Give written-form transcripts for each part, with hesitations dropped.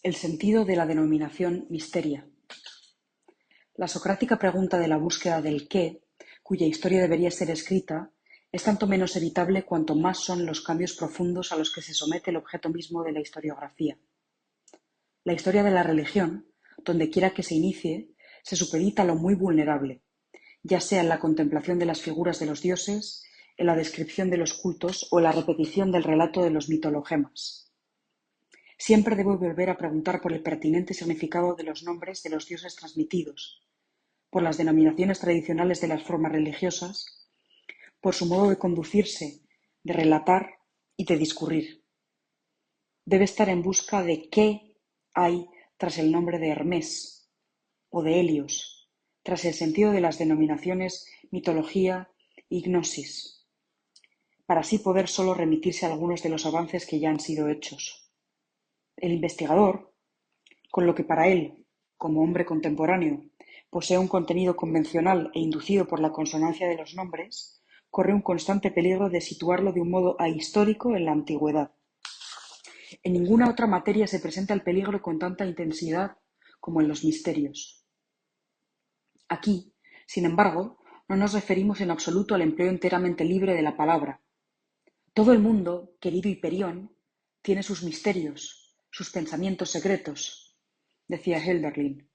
El sentido de la denominación misteria. La socrática pregunta de la búsqueda del qué, cuya historia debería ser escrita, es tanto menos evitable cuanto más son los cambios profundos a los que se somete el objeto mismo de la historiografía. La historia de la religión, donde quiera que se inicie, se supedita a lo muy vulnerable, ya sea en la contemplación de las figuras de los dioses, en la descripción de los cultos o en la repetición del relato de los mitologemas. Siempre debo volver a preguntar por el pertinente significado de los nombres de los dioses transmitidos, por las denominaciones tradicionales de las formas religiosas, por su modo de conducirse, de relatar y de discurrir. Debe estar en busca de qué hay tras el nombre de Hermés o de Helios, tras el sentido de las denominaciones mitología y gnosis, para así poder solo remitirse a algunos de los avances que ya han sido hechos. El investigador, con lo que para él, como hombre contemporáneo, posee un contenido convencional e inducido por la consonancia de los nombres, corre un constante peligro de situarlo de un modo ahistórico en la antigüedad. En ninguna otra materia se presenta el peligro con tanta intensidad como en los misterios. Aquí, sin embargo, no nos referimos en absoluto al empleo enteramente libre de la palabra. Todo el mundo, querido Hiperión, tiene sus misterios, sus pensamientos secretos, decía Hölderlin.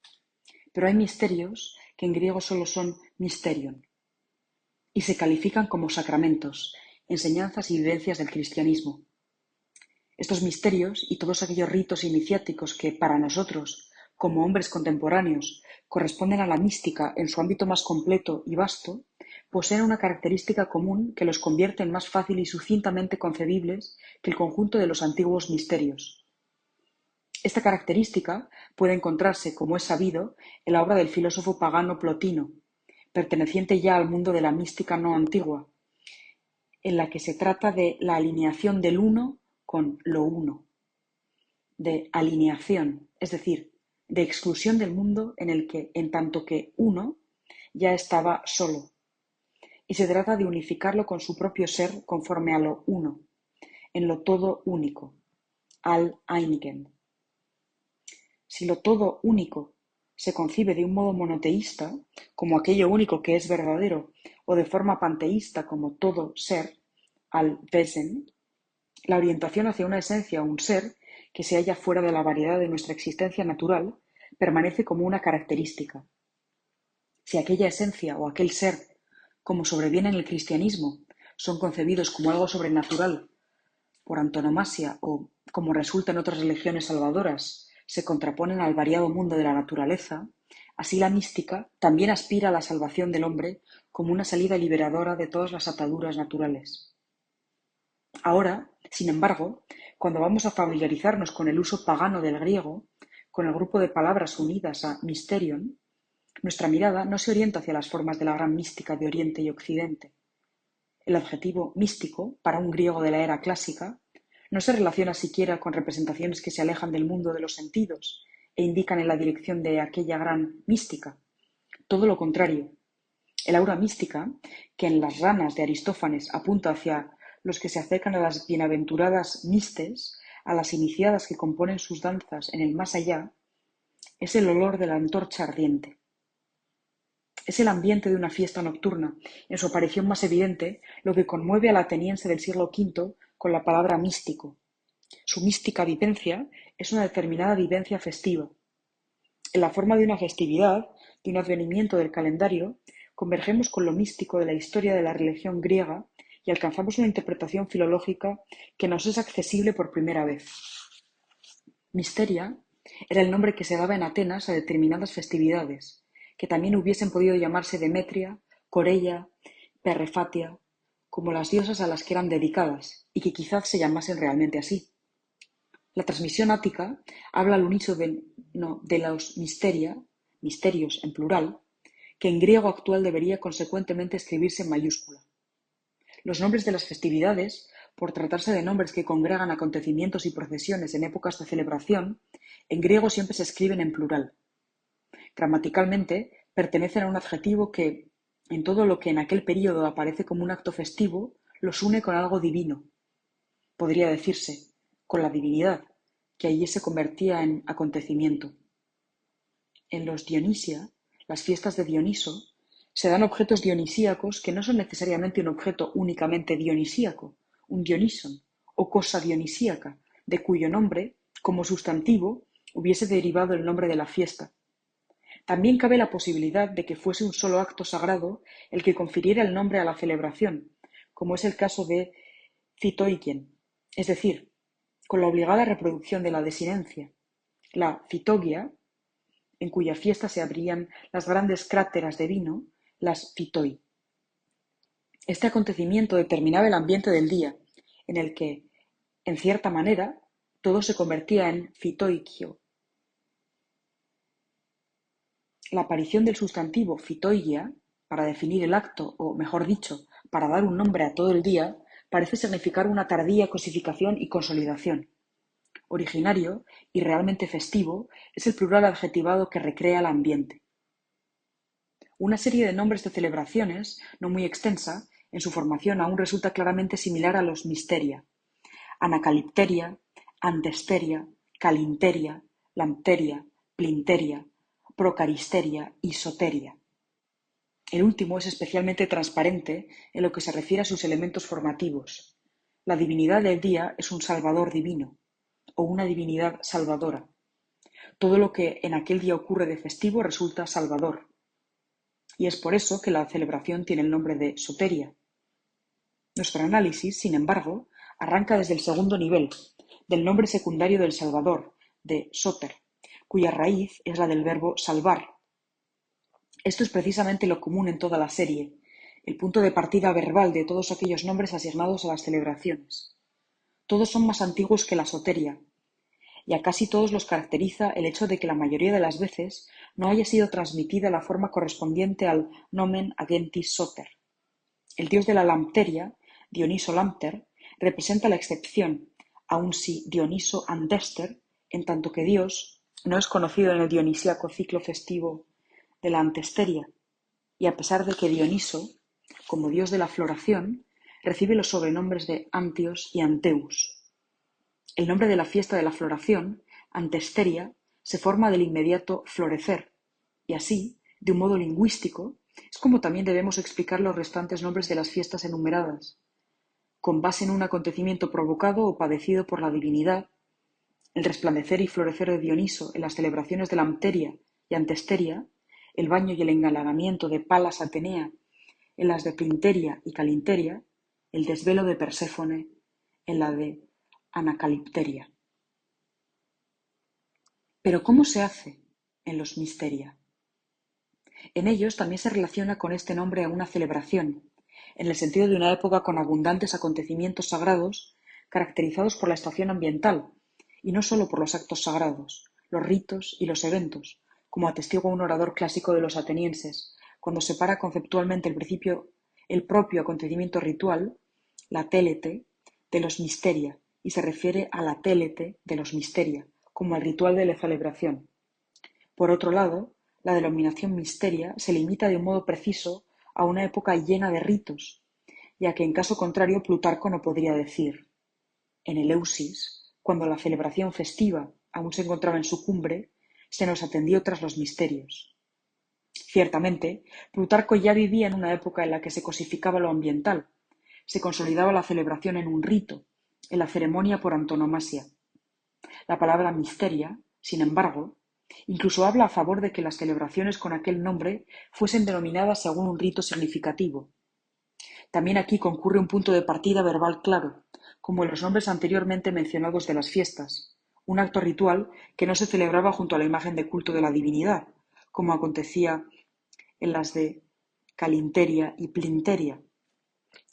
Pero hay misterios que en griego solo son mysterion y se califican como sacramentos, enseñanzas y vivencias del cristianismo. Estos misterios y todos aquellos ritos iniciáticos que, para nosotros, como hombres contemporáneos, corresponden a la mística en su ámbito más completo y vasto, poseen una característica común que los convierte en más fácil y sucintamente concebibles que el conjunto de los antiguos misterios. Esta característica puede encontrarse, como es sabido, en la obra del filósofo pagano Plotino, perteneciente ya al mundo de la mística no antigua, en la que se trata de la alineación del uno con lo uno, de alineación, es decir, de exclusión del mundo en el que, en tanto que uno, ya estaba solo, y se trata de unificarlo con su propio ser conforme a lo uno, en lo todo único, al einigen. Si lo todo único se concibe de un modo monoteísta, como aquello único que es verdadero, o de forma panteísta como todo ser, al Wesen, la orientación hacia una esencia o un ser que se halla fuera de la variedad de nuestra existencia natural permanece como una característica. Si aquella esencia o aquel ser, como sobreviene en el cristianismo, son concebidos como algo sobrenatural por antonomasia o, como resulta en otras religiones salvadoras, se contraponen al variado mundo de la naturaleza, así la mística también aspira a la salvación del hombre como una salida liberadora de todas las ataduras naturales. Ahora, sin embargo, cuando vamos a familiarizarnos con el uso pagano del griego, con el grupo de palabras unidas a mysterion, nuestra mirada no se orienta hacia las formas de la gran mística de Oriente y Occidente. El adjetivo místico, para un griego de la era clásica, no se relaciona siquiera con representaciones que se alejan del mundo de los sentidos e indican en la dirección de aquella gran mística. Todo lo contrario. El aura mística, que en las ranas de Aristófanes apunta hacia los que se acercan a las bienaventuradas mistes, a las iniciadas que componen sus danzas en el más allá, es el olor de la antorcha ardiente. Es el ambiente de una fiesta nocturna, en su aparición más evidente, lo que conmueve al ateniense del siglo V con la palabra místico. Su mística vivencia es una determinada vivencia festiva. En la forma de una festividad, de un advenimiento del calendario, convergemos con lo místico de la historia de la religión griega y alcanzamos una interpretación filológica que nos es accesible por primera vez. Misteria era el nombre que se daba en Atenas a determinadas festividades, que también hubiesen podido llamarse Demetria, Corella, Perrefatia, como las diosas a las que eran dedicadas, y que quizás se llamasen realmente así. La transmisión ática habla al unísono de los misterios en plural, que en griego actual debería consecuentemente escribirse en mayúscula. Los nombres de las festividades, por tratarse de nombres que congregan acontecimientos y procesiones en épocas de celebración, en griego siempre se escriben en plural. Gramaticalmente, pertenecen a un adjetivo que, en todo lo que en aquel período aparece como un acto festivo, los une con algo divino. Podría decirse, con la divinidad, que allí se convertía en acontecimiento. En los Dionisia, las fiestas de Dioniso, se dan objetos dionisíacos que no son necesariamente un objeto únicamente dionisíaco, un Dionison, o cosa dionisíaca, de cuyo nombre, como sustantivo, hubiese derivado el nombre de la fiesta. También cabe la posibilidad de que fuese un solo acto sagrado el que confiriera el nombre a la celebración, como es el caso de Phytoigien, es decir, con la obligada reproducción de la desinencia. La Phytogia, en cuya fiesta se abrían las grandes cráteras de vino, las Phytoi. Este acontecimiento determinaba el ambiente del día, en el que, en cierta manera, todo se convertía en Phytoikio. La aparición del sustantivo Phytoigia, para definir el acto, o mejor dicho, para dar un nombre a todo el día, parece significar una tardía cosificación y consolidación. Originario y realmente festivo es el plural adjetivado que recrea el ambiente. Una serie de nombres de celebraciones, no muy extensa, en su formación aún resulta claramente similar a los misteria: Anacalipteria, Antesteria, Calinteria, Lampteria, Plinteria, Procaristeria y Soteria. El último es especialmente transparente en lo que se refiere a sus elementos formativos. La divinidad del día es un salvador divino, o una divinidad salvadora. Todo lo que en aquel día ocurre de festivo resulta salvador, y es por eso que la celebración tiene el nombre de soteria. Nuestro análisis, sin embargo, arranca desde el segundo nivel, del nombre secundario del Salvador, de soter, cuya raíz es la del verbo salvar. Esto es precisamente lo común en toda la serie, el punto de partida verbal de todos aquellos nombres asignados a las celebraciones. Todos son más antiguos que la soteria, y a casi todos los caracteriza el hecho de que la mayoría de las veces no haya sido transmitida la forma correspondiente al nomen agentis soter. El dios de la lampteria, Dioniso Lampter, representa la excepción, aun si Dioniso Antester, en tanto que Dios, no es conocido en el dionisíaco ciclo festivo de la Antesteria, y a pesar de que Dioniso, como dios de la floración, recibe los sobrenombres de Antios y Anteus. El nombre de la fiesta de la floración, Antesteria, se forma del inmediato florecer, y así, de un modo lingüístico, es como también debemos explicar los restantes nombres de las fiestas enumeradas. Con base en un acontecimiento provocado o padecido por la divinidad, el resplandecer y florecer de Dioniso en las celebraciones de Lampteria y Antesteria, el baño y el engalanamiento de Palas Atenea en las de Plinteria y Calinteria, el desvelo de Perséfone en la de Anacalipteria. Pero ¿cómo se hace en los misteria? En ellos también se relaciona con este nombre a una celebración, en el sentido de una época con abundantes acontecimientos sagrados caracterizados por la estación ambiental, y no sólo por los actos sagrados, los ritos y los eventos, como atestigua un orador clásico de los atenienses, cuando separa conceptualmente el propio acontecimiento ritual, la télete, de los misteria, y se refiere a la télete de los misteria, como al ritual de la celebración. Por otro lado, la denominación misteria se limita de un modo preciso a una época llena de ritos, ya que en caso contrario Plutarco no podría decir: en Eleusis, cuando la celebración festiva aún se encontraba en su cumbre, se nos atendió tras los misterios. Ciertamente, Plutarco ya vivía en una época en la que se cosificaba lo ambiental, se consolidaba la celebración en un rito, en la ceremonia por antonomasia. La palabra misteria, sin embargo, incluso habla a favor de que las celebraciones con aquel nombre fuesen denominadas según un rito significativo. También aquí concurre un punto de partida verbal claro, como en los nombres anteriormente mencionados de las fiestas, un acto ritual que no se celebraba junto a la imagen de culto de la divinidad, como acontecía en las de Calinteria y Plinteria,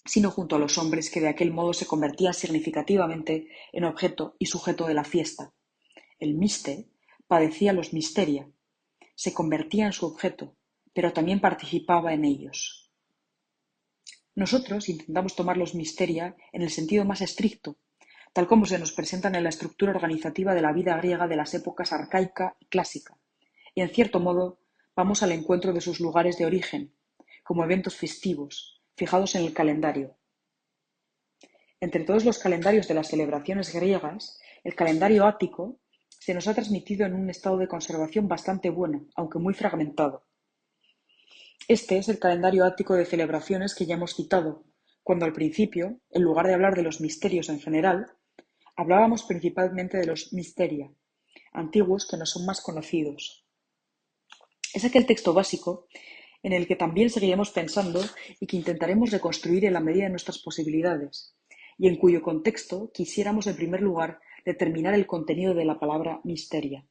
sino junto a los hombres que de aquel modo se convertían significativamente en objeto y sujeto de la fiesta. El miste padecía los misteria, se convertía en su objeto, pero también participaba en ellos. Nosotros intentamos tomar los misteria en el sentido más estricto, tal como se nos presentan en la estructura organizativa de la vida griega de las épocas arcaica y clásica, y en cierto modo vamos al encuentro de sus lugares de origen, como eventos festivos, fijados en el calendario. Entre todos los calendarios de las celebraciones griegas, el calendario ático se nos ha transmitido en un estado de conservación bastante bueno, aunque muy fragmentado. Este es el calendario ático de celebraciones que ya hemos citado, cuando al principio, en lugar de hablar de los misterios en general, hablábamos principalmente de los mysteria, antiguos que nos son más conocidos. Es aquel texto básico en el que también seguiremos pensando y que intentaremos reconstruir en la medida de nuestras posibilidades, y en cuyo contexto quisiéramos en primer lugar determinar el contenido de la palabra misteria.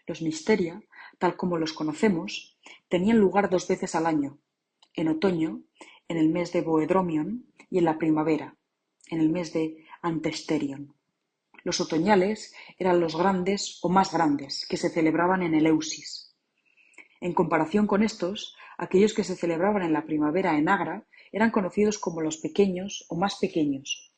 Los misteria, tal como los conocemos, tenían lugar 2 veces al año, en otoño, en el mes de Boedromion, y en la primavera, en el mes de Antesterion. Los otoñales eran los grandes o más grandes, que se celebraban en Eleusis. En comparación con estos, aquellos que se celebraban en la primavera en Agra eran conocidos como los pequeños o más pequeños.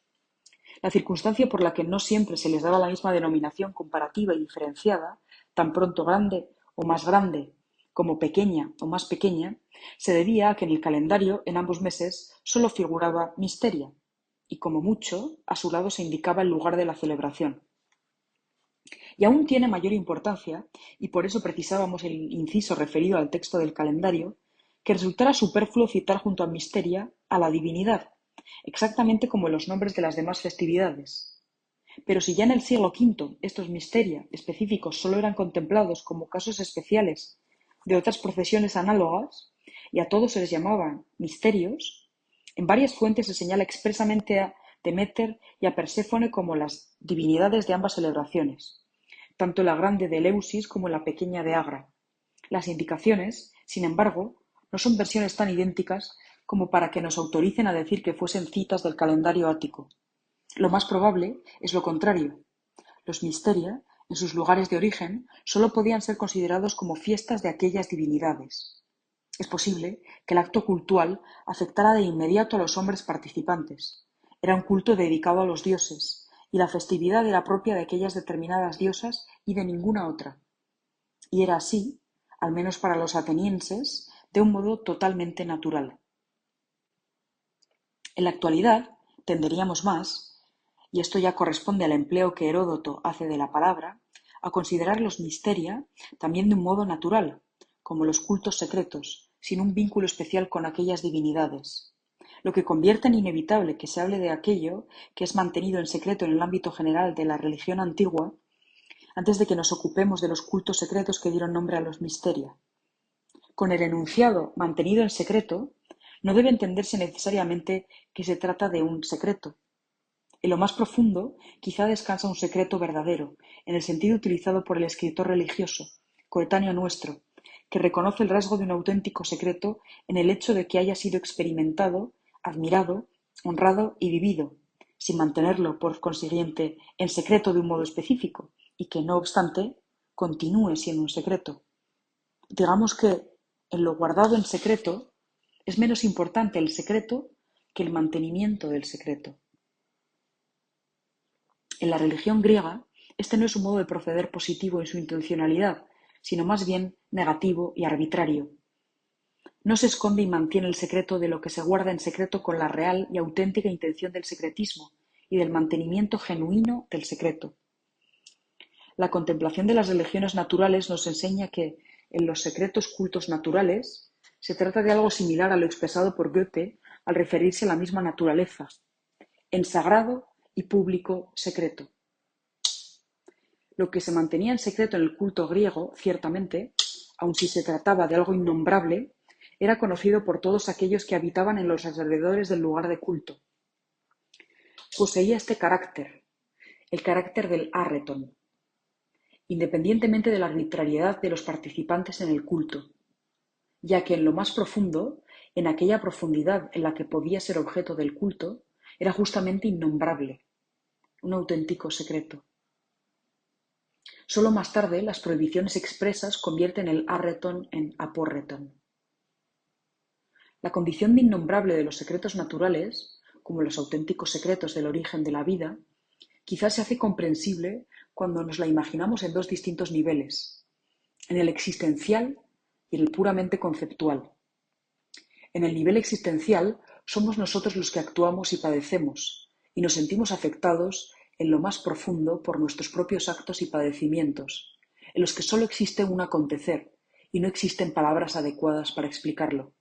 La circunstancia por la que no siempre se les daba la misma denominación comparativa y diferenciada, tan pronto grande o más grande como pequeña o más pequeña, se debía a que en el calendario en ambos meses solo figuraba misteria, y como mucho, a su lado se indicaba el lugar de la celebración. Y aún tiene mayor importancia, y por eso precisábamos el inciso referido al texto del calendario, que resultara superfluo citar junto a misteria a la divinidad, exactamente como en los nombres de las demás festividades. Pero si ya en el siglo V estos misteria específicos solo eran contemplados como casos especiales de otras procesiones análogas, y a todos se les llamaban misterios, en varias fuentes se señala expresamente a Deméter y a Perséfone como las divinidades de ambas celebraciones, tanto la grande de Eleusis como la pequeña de Agra. Las indicaciones, sin embargo, no son versiones tan idénticas como para que nos autoricen a decir que fuesen citas del calendario ático. Lo más probable es lo contrario. Los misteria, en sus lugares de origen, solo podían ser considerados como fiestas de aquellas divinidades. Es posible que el acto cultual afectara de inmediato a los hombres participantes. Era un culto dedicado a los dioses, y la festividad era propia de aquellas determinadas diosas y de ninguna otra. Y era así, al menos para los atenienses, de un modo totalmente natural. En la actualidad, tenderíamos más, y esto ya corresponde al empleo que Heródoto hace de la palabra, a considerar los misteria también de un modo natural, como los cultos secretos, sin un vínculo especial con aquellas divinidades, lo que convierte en inevitable que se hable de aquello que es mantenido en secreto en el ámbito general de la religión antigua, antes de que nos ocupemos de los cultos secretos que dieron nombre a los misteria. Con el enunciado mantenido en secreto, no debe entenderse necesariamente que se trata de un secreto. En lo más profundo, quizá descansa un secreto verdadero, en el sentido utilizado por el escritor religioso, coetáneo nuestro, que reconoce el rasgo de un auténtico secreto en el hecho de que haya sido experimentado, admirado, honrado y vivido, sin mantenerlo, por consiguiente, en secreto de un modo específico, y que, no obstante, continúe siendo un secreto. Digamos que, en lo guardado en secreto, es menos importante el secreto que el mantenimiento del secreto. En la religión griega, este no es un modo de proceder positivo en su intencionalidad, sino más bien negativo y arbitrario. No se esconde y mantiene el secreto de lo que se guarda en secreto con la real y auténtica intención del secretismo y del mantenimiento genuino del secreto. La contemplación de las religiones naturales nos enseña que, en los secretos cultos naturales, se trata de algo similar a lo expresado por Goethe al referirse a la misma naturaleza, en sagrado y público secreto. Lo que se mantenía en secreto en el culto griego, ciertamente, aun si se trataba de algo innombrable, era conocido por todos aquellos que habitaban en los alrededores del lugar de culto. Poseía este carácter, el carácter del arreton, independientemente de la arbitrariedad de los participantes en el culto, ya que en lo más profundo, en aquella profundidad en la que podía ser objeto del culto, era justamente innombrable, un auténtico secreto. Solo más tarde las prohibiciones expresas convierten el arreton en aporreton. La condición de innombrable de los secretos naturales, como los auténticos secretos del origen de la vida, quizás se hace comprensible cuando nos la imaginamos en dos distintos niveles, en el existencial y en el puramente conceptual. En el nivel existencial somos nosotros los que actuamos y padecemos, y nos sentimos afectados en lo más profundo por nuestros propios actos y padecimientos, en los que solo existe un acontecer y no existen palabras adecuadas para explicarlo.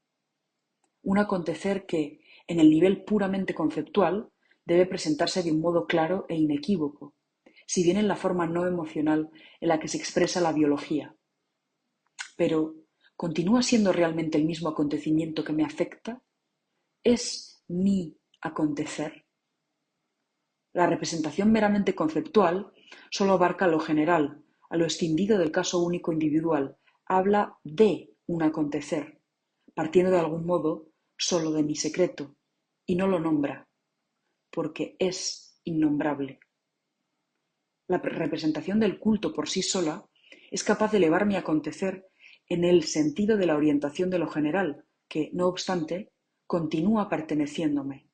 Un acontecer que, en el nivel puramente conceptual, debe presentarse de un modo claro e inequívoco, si bien en la forma no emocional en la que se expresa la biología. Pero, ¿continúa siendo realmente el mismo acontecimiento que me afecta? ¿Es mi acontecer? La representación meramente conceptual solo abarca lo general, a lo escindido del caso único individual, habla de un acontecer, partiendo de algún modo solo de mi secreto, y no lo nombra, porque es innombrable. La representación del culto por sí sola es capaz de elevar mi acontecer en el sentido de la orientación de lo general, que, no obstante, continúa perteneciéndome,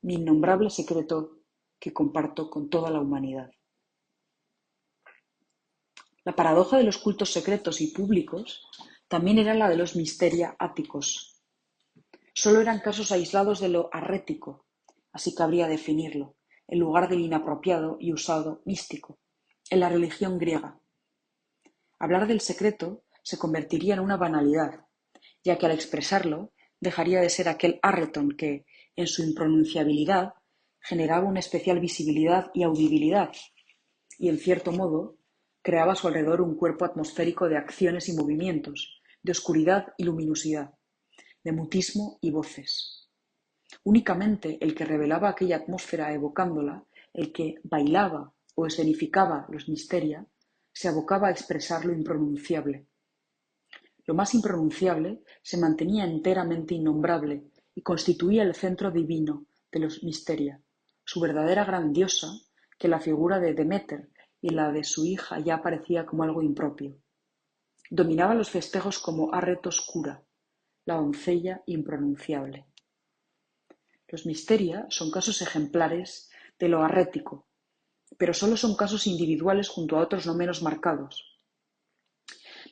mi innombrable secreto que comparto con toda la humanidad. La paradoja de los cultos secretos y públicos también era la de los misteria áticos. Solo eran casos aislados de lo arrético, así cabría definirlo, en lugar del inapropiado y usado místico, en la religión griega. Hablar del secreto se convertiría en una banalidad, ya que al expresarlo dejaría de ser aquel arreton que, en su impronunciabilidad, generaba una especial visibilidad y audibilidad, y en cierto modo creaba a su alrededor un cuerpo atmosférico de acciones y movimientos, de oscuridad y luminosidad, de mutismo y voces. Únicamente el que revelaba aquella atmósfera evocándola, el que bailaba o escenificaba los misteria, se abocaba a expresar lo impronunciable. Lo más impronunciable se mantenía enteramente innombrable y constituía el centro divino de los misteria, su verdadera gran diosa, que la figura de Deméter y la de su hija ya aparecía como algo impropio. Dominaba los festejos como arreto oscura, la doncella impronunciable. Los misteria son casos ejemplares de lo arrético, pero solo son casos individuales junto a otros no menos marcados.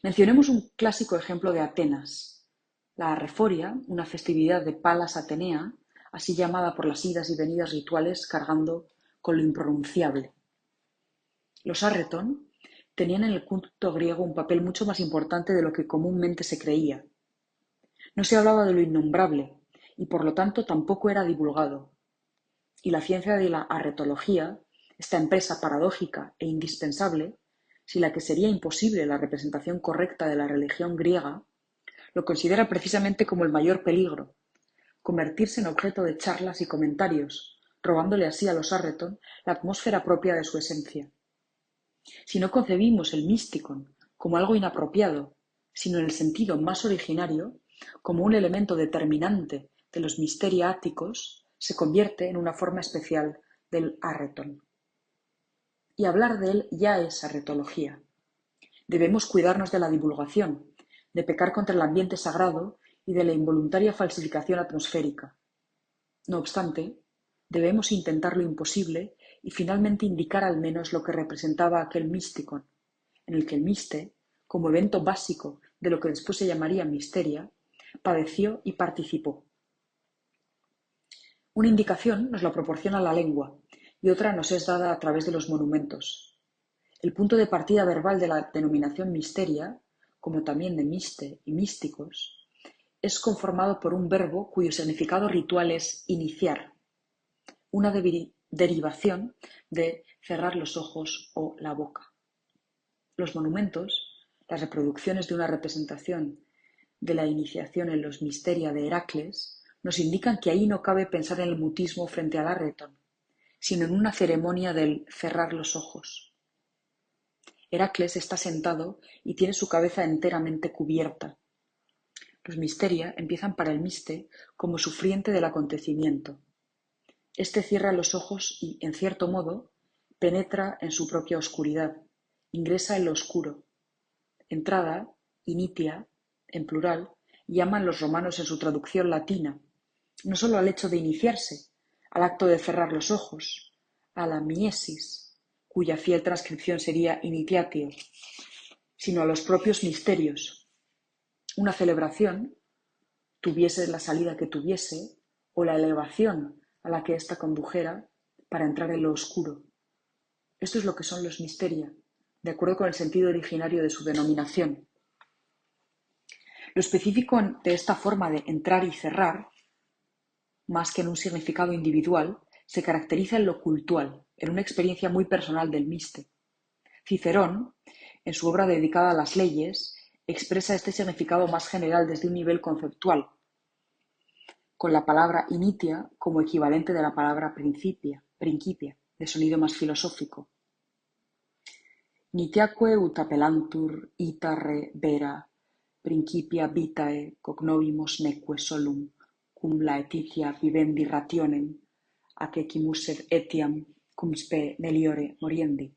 Mencionemos un clásico ejemplo de Atenas, la Arreforia, una festividad de Palas Atenea, así llamada por las idas y venidas rituales cargando con lo impronunciable. Los arreton tenían en el culto griego un papel mucho más importante de lo que comúnmente se creía. No se hablaba de lo innombrable y por lo tanto tampoco era divulgado. Y la ciencia de la arretología, esta empresa paradójica e indispensable, sin la que sería imposible la representación correcta de la religión griega, lo considera precisamente como el mayor peligro, convertirse en objeto de charlas y comentarios, robándole así a los arreton la atmósfera propia de su esencia. Si no concebimos el místicon como algo inapropiado, sino en el sentido más originario, como un elemento determinante de los misteria áticos, se convierte en una forma especial del arreton. Y hablar de él ya es arretología. Debemos cuidarnos de la divulgación, de pecar contra el ambiente sagrado y de la involuntaria falsificación atmosférica. No obstante, debemos intentar lo imposible y finalmente indicar al menos lo que representaba aquel místicon, en el que el miste, como evento básico de lo que después se llamaría misteria, padeció y participó. Una indicación nos la proporciona la lengua y otra nos es dada a través de los monumentos. El punto de partida verbal de la denominación misteria, como también de miste y místicos, es conformado por un verbo cuyo significado ritual es iniciar, una derivación de cerrar los ojos o la boca. Los monumentos, las reproducciones de una representación de la iniciación en los misteria de Heracles, nos indican que ahí no cabe pensar en el mutismo frente al arreton, sino en una ceremonia del cerrar los ojos. Heracles está sentado y tiene su cabeza enteramente cubierta. Los misteria empiezan para el miste como sufriente del acontecimiento. Este cierra los ojos y, en cierto modo, penetra en su propia oscuridad, ingresa en lo oscuro. Entrada, initia, en plural, llaman los romanos en su traducción latina, no solo al hecho de iniciarse, al acto de cerrar los ojos, a la miesis, cuya fiel transcripción sería initiatio, sino a los propios misterios. Una celebración, tuviese la salida que tuviese, o la elevación a la que ésta condujera para entrar en lo oscuro. Esto es lo que son los misteria, de acuerdo con el sentido originario de su denominación. Lo específico de esta forma de entrar y cerrar, más que en un significado individual, se caracteriza en lo cultual, en una experiencia muy personal del miste. Cicerón, en su obra dedicada a las leyes, expresa este significado más general desde un nivel conceptual, con la palabra initia como equivalente de la palabra principia, de sonido más filosófico. Nitiaque ut appellantur ita re vera, principia vitae cognovimos neque solum, cum laetitia vivendi rationem, acecimus etiam cum spe meliore moriendi.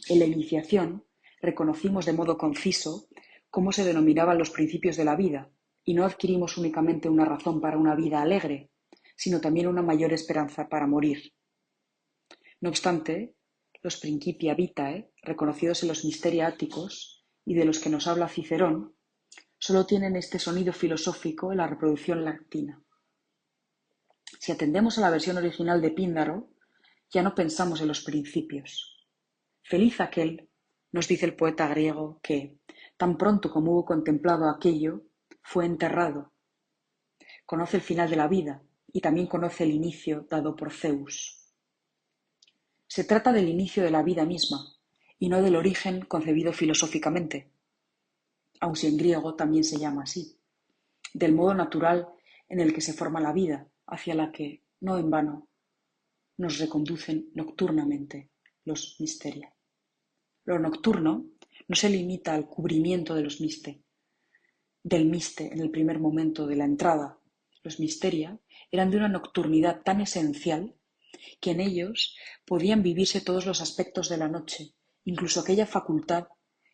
En la iniciación reconocimos de modo conciso cómo se denominaban los principios de la vida, y no adquirimos únicamente una razón para una vida alegre, sino también una mayor esperanza para morir. No obstante, los principia vitae, reconocidos en los misteria áticos y de los que nos habla Cicerón, solo tienen este sonido filosófico en la reproducción latina. Si atendemos a la versión original de Píndaro, ya no pensamos en los principios. Feliz aquel, nos dice el poeta griego, que, tan pronto como hubo contemplado aquello, fue enterrado. Conoce el final de la vida y también conoce el inicio dado por Zeus. Se trata del inicio de la vida misma, y no del origen concebido filosóficamente, aun si en griego también se llama así, del modo natural en el que se forma la vida, hacia la que, no en vano, nos reconducen nocturnamente los misteria. Lo nocturno no se limita al cubrimiento del miste en el primer momento de la entrada. Los misteria eran de una nocturnidad tan esencial que en ellos podían vivirse todos los aspectos de la noche, incluso aquella facultad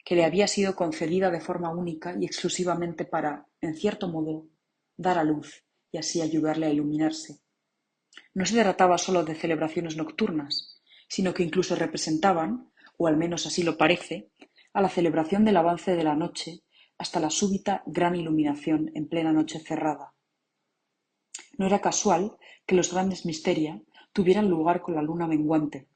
que le había sido concedida de forma única y exclusivamente para, en cierto modo, dar a luz y así ayudarle a iluminarse. No se trataba solo de celebraciones nocturnas, sino que incluso representaban, o al menos así lo parece, a la celebración del avance de la noche hasta la súbita gran iluminación en plena noche cerrada. No era casual que los grandes misteria tuvieran lugar con la luna menguante.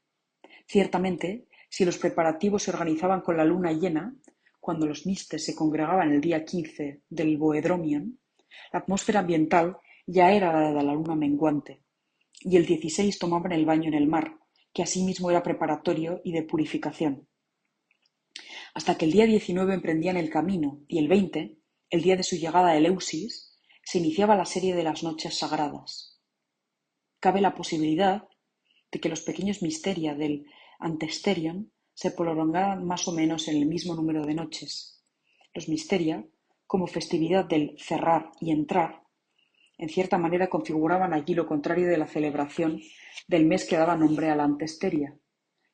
Ciertamente, si los preparativos se organizaban con la luna llena, cuando los mistes se congregaban el día 15 del Boedromion, la atmósfera ambiental ya era la de la luna menguante, y el 16 tomaban el baño en el mar, que asimismo era preparatorio y de purificación. Hasta que el día 19 emprendían el camino, y el 20, el día de su llegada a Eleusis, se iniciaba la serie de las noches sagradas. Cabe la posibilidad de que los pequeños misteria del Antesterion se prolongaran más o menos en el mismo número de noches. Los misteria, como festividad del cerrar y entrar, en cierta manera configuraban allí lo contrario de la celebración del mes que daba nombre a la Antesteria,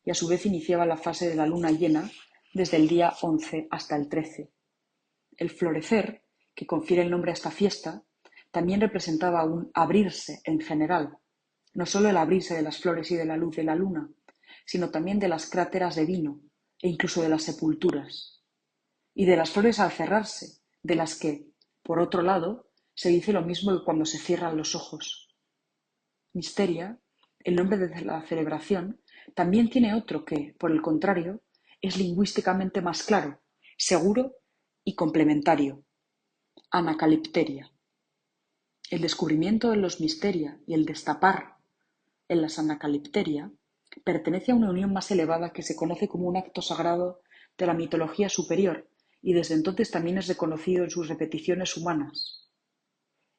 y a su vez iniciaba la fase de la luna llena desde el día 11 hasta el 13. El florecer, que confiere el nombre a esta fiesta, también representaba un abrirse en general, no solo el abrirse de las flores y de la luz de la luna, sino también de las cráteras de vino e incluso de las sepulturas, y de las flores al cerrarse, de las que, por otro lado, se dice lo mismo que cuando se cierran los ojos. Misteria, el nombre de la celebración, también tiene otro que, por el contrario, es lingüísticamente más claro, seguro y complementario: anacalipteria. El descubrimiento en los misteria y el destapar en las anacalipteria pertenece a una unión más elevada que se conoce como un acto sagrado de la mitología superior y desde entonces también es reconocido en sus repeticiones humanas.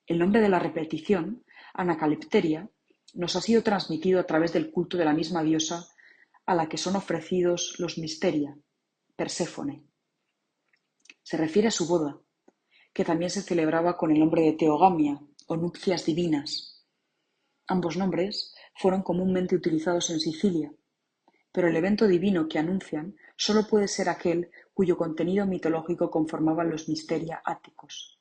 El nombre de la repetición, anacalipteria, nos ha sido transmitido a través del culto de la misma diosa a la que son ofrecidos los misteria, Perséfone. Se refiere a su boda, que también se celebraba con el nombre de Teogamia o nupcias divinas. Ambos nombres fueron comúnmente utilizados en Sicilia, pero el evento divino que anuncian solo puede ser aquel cuyo contenido mitológico conformaban los misteria áticos.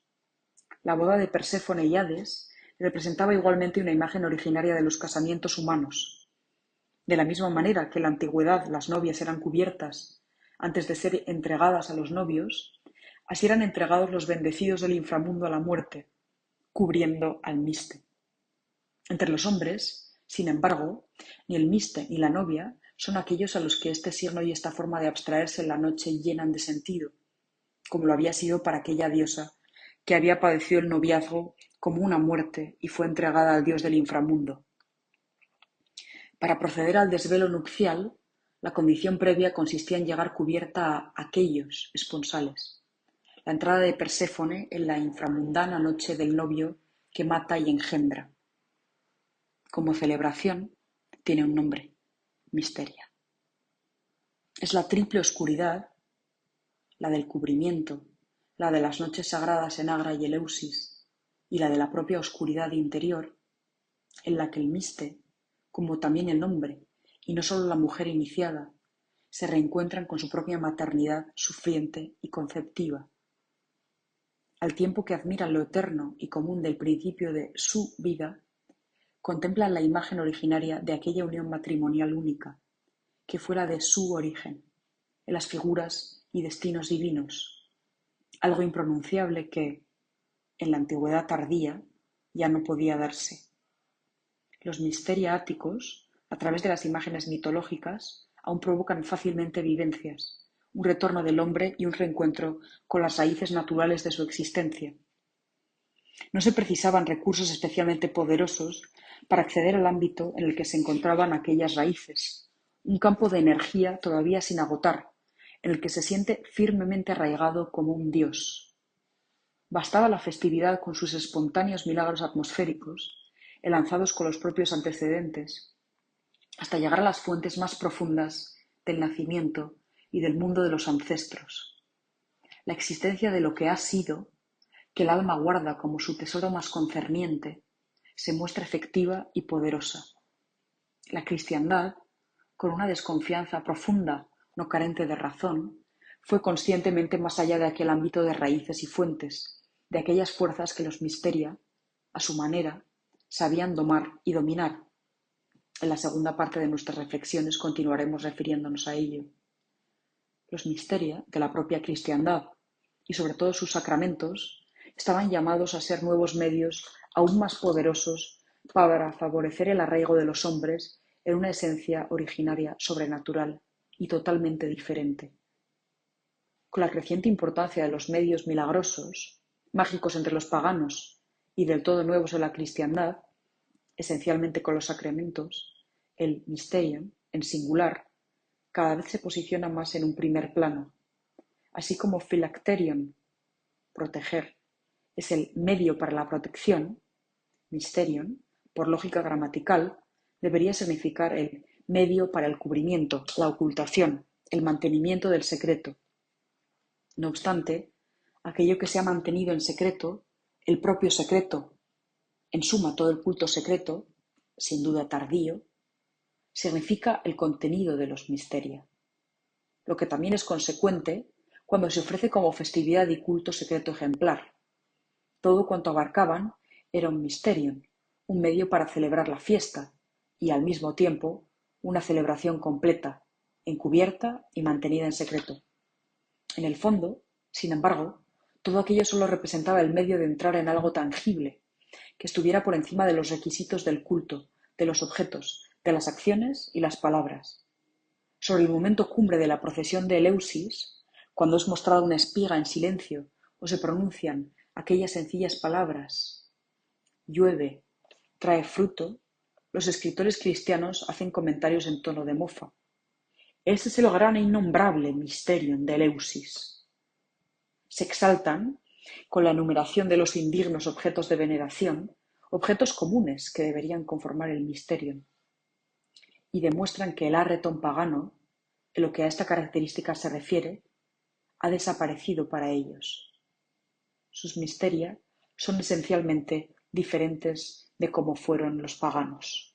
La boda de Perséfone y Hades representaba igualmente una imagen originaria de los casamientos humanos. De la misma manera que en la antigüedad las novias eran cubiertas antes de ser entregadas a los novios, así eran entregados los bendecidos del inframundo a la muerte, cubriendo al miste. Entre los hombres, sin embargo, ni el miste ni la novia son aquellos a los que este signo y esta forma de abstraerse en la noche llenan de sentido, como lo había sido para aquella diosa que había padecido el noviazgo como una muerte y fue entregada al dios del inframundo. Para proceder al desvelo nupcial, la condición previa consistía en llegar cubierta a aquellos esponsales, la entrada de Perséfone en la inframundana noche del novio que mata y engendra. Como celebración, tiene un nombre: misteria. Es la triple oscuridad, la del cubrimiento, la de las noches sagradas en Agra y Eleusis, y la de la propia oscuridad interior, en la que el miste, como también el hombre, y no sólo la mujer iniciada, se reencuentran con su propia maternidad sufriente y conceptiva. Al tiempo que admiran lo eterno y común del principio de su vida, contemplan la imagen originaria de aquella unión matrimonial única, que fue la de su origen, en las figuras y destinos divinos, algo impronunciable que, en la antigüedad tardía, ya no podía darse. Los misteria áticos, a través de las imágenes mitológicas, aún provocan fácilmente vivencias, un retorno del hombre y un reencuentro con las raíces naturales de su existencia. No se precisaban recursos especialmente poderosos para acceder al ámbito en el que se encontraban aquellas raíces, un campo de energía todavía sin agotar, en el que se siente firmemente arraigado como un dios. Bastaba la festividad con sus espontáneos milagros atmosféricos, enlazados con los propios antecedentes, hasta llegar a las fuentes más profundas del nacimiento y del mundo de los ancestros. La existencia de lo que ha sido, que el alma guarda como su tesoro más concerniente, se muestra efectiva y poderosa. La cristiandad, con una desconfianza profunda, no carente de razón, fue conscientemente más allá de aquel ámbito de raíces y fuentes, de aquellas fuerzas que los misteria, a su manera, sabían domar y dominar. En la segunda parte de nuestras reflexiones continuaremos refiriéndonos a ello. Los misteria de la propia cristiandad, y sobre todo sus sacramentos, estaban llamados a ser nuevos medios aún más poderosos para favorecer el arraigo de los hombres en una esencia originaria sobrenatural y totalmente diferente. Con la creciente importancia de los medios milagrosos, mágicos entre los paganos y del todo nuevos en la cristiandad, esencialmente con los sacramentos, el mysterium, en singular, cada vez se posiciona más en un primer plano, así como phylacterion, proteger, es el medio para la protección, mysterion, por lógica gramatical, debería significar el medio para el cubrimiento, la ocultación, el mantenimiento del secreto. No obstante, aquello que se ha mantenido en secreto, el propio secreto, en suma todo el culto secreto, sin duda tardío, significa el contenido de los misteria, lo que también es consecuente cuando se ofrece como festividad y culto secreto ejemplar. Todo cuanto abarcaban era un mysterium, un medio para celebrar la fiesta, y al mismo tiempo una celebración completa, encubierta y mantenida en secreto. En el fondo, sin embargo, todo aquello solo representaba el medio de entrar en algo tangible, que estuviera por encima de los requisitos del culto, de los objetos, de las acciones y las palabras. Sobre el momento cumbre de la procesión de Eleusis, cuando es mostrada una espiga en silencio o se pronuncian aquellas sencillas palabras, llueve, trae fruto, los escritores cristianos hacen comentarios en tono de mofa. Ese es el gran e innombrable mysterium de Eleusis. Se exaltan con la enumeración de los indignos objetos de veneración, objetos comunes que deberían conformar el mysterium, y demuestran que el arreton pagano, en lo que a esta característica se refiere, ha desaparecido para ellos. Sus misteria son esencialmente diferentes de cómo fueron los paganos.